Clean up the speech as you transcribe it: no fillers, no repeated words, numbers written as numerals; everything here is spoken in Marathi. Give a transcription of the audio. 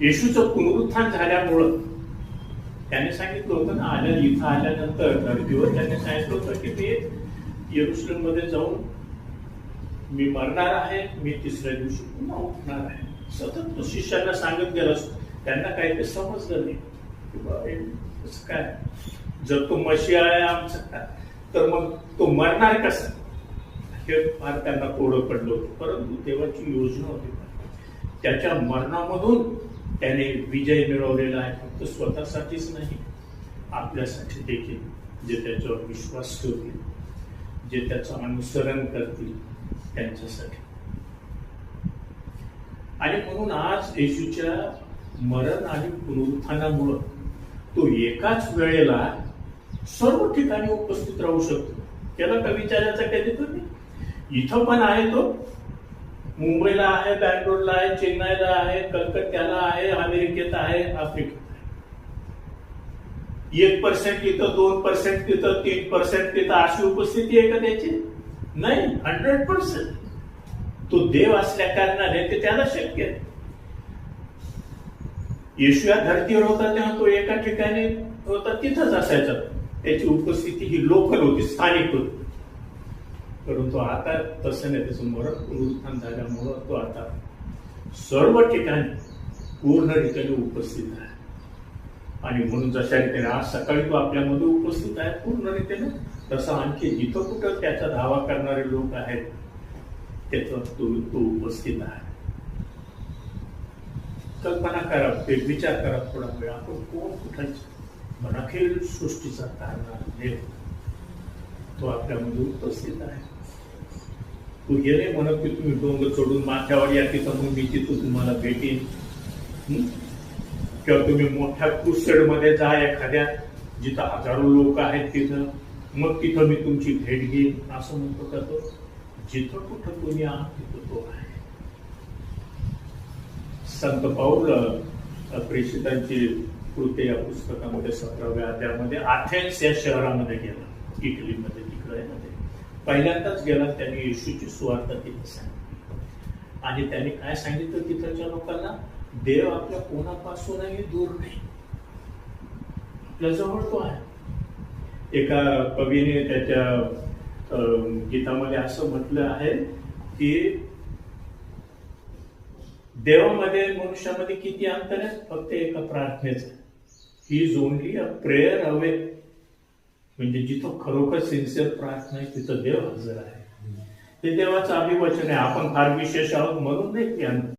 येशूचं पुनरुत्थान झाल्यामुळं त्याने सांगितलं होतं ना, इथं आल्यानंतर धर्तीवर त्याने सांगितलं होतं की मी येरुशलेम मध्ये जाऊन मी मरणार आहे, मी तिसऱ्या दिवशी पुन्हा उठणार आहे. सतत तो शिष्यांना सांगत गेला. त्यांना काही ते समजलं नाही की कसं काय, जर तो मशिहा आहे आमचा तर मग तो मरणार कसा, हे फार त्यांना कोडं पडलं होतं. परंतु देवाची योजना होती, त्याच्या मरणामधून त्याने विजय मिळवलेला आहे. फक्त स्वतःसाठीच नाही, आपल्यासाठी देखील. जे त्याच्यावर विश्वास ठेवतील, जे त्याचं अनुसरण करतील त्यांच्यासाठी. आणि म्हणून आज येशूच्या मरण आणि पुनरुत्थानामुळं तो एकाच वेळेला सर्व ठिकाणी उपस्थित राहू शकतो. त्याला का विचारायचा कधी तुम्ही, इथं पण आहे तो, मुंबईला आहे, बँगलोरला आहे, चेन्नईला आहे, कलकत्त्याला आहे, अमेरिकेत आहे, आफ्रिकेत आहे. 1% तिथं, 2% तिथं, 3% तिथं, अशी उपस्थिती आहे का त्याची? नाही, 100%. तो देव असल्या कारणाने ते त्याला शक्य आहे. येशू या धर्तीवर होता तेव्हा तो एका ठिकाणी होता, तिथंच असायचा. त्याची उपस्थिती ही लोकल होती, स्थानिक होती. परंतु आता तसं नाही. त्याचं मरण पुनरुत्थान झाल्यामुळं तो आता सर्व ठिकाणी पूर्णरित्याने उपस्थित आहे. आणि म्हणून जशा रीतीने आज सकाळी तो आपल्यामध्ये उपस्थित आहे पूर्णरित्याने, तसं आणखी जिथं कुठं त्याचा धावा करणारे लोक आहेत त्याचा तो उपस्थित आहे. कल्पना करा, विचार करा थोडा वेळ, आपण कोण कुठायचं, अखेर सृष्टीचा कारणा देव तो आपल्यामध्ये उपस्थित आहे. तू हे नाही म्हणत की तुम्ही डोंगर चढून माथ्यावर या, तिथं मग मी तिथं तुम्हाला भेटेन, किंवा तुम्ही मोठ्या क्रुसेड मध्ये जा एखाद्या जिथं हजारो लोक आहेत तिथं, मग तिथं मी तुमची भेट घेईन, असं म्हणतो का तो? जिथं कुठं तुम्ही आहात तिथं तो आहे. संत पाऊल प्रेषितांची कृती या पुस्तकामध्ये 17व्या अध्यायामध्ये अथेन्स या शहरामध्ये गेला, इटलीमध्ये, तिकडे आहे ना ते. पहिल्यांदाच गेला, त्यांनी येशूची सुवार्ता तिथे सांगितली. आणि त्यांनी काय सांगितलं तिथच्या लोकांना? देव आपल्या कोणापासूनही दूर नाही, आपल्या जवळ तो आहे. एका कवीने त्याच्या गीतामध्ये असं म्हटलं आहे की देवामध्ये मनुष्यामध्ये किती अंतर आहे? फक्त एका प्रार्थनेचं. He is only a prayer away. म्हणजे जिथं खरोखर सिन्सिअर प्रार्थना आहे तिथं देव हजर आहे. ते देवाचं अभिवचन आहे. आपण फार विशेष आहोत म्हणून नाही की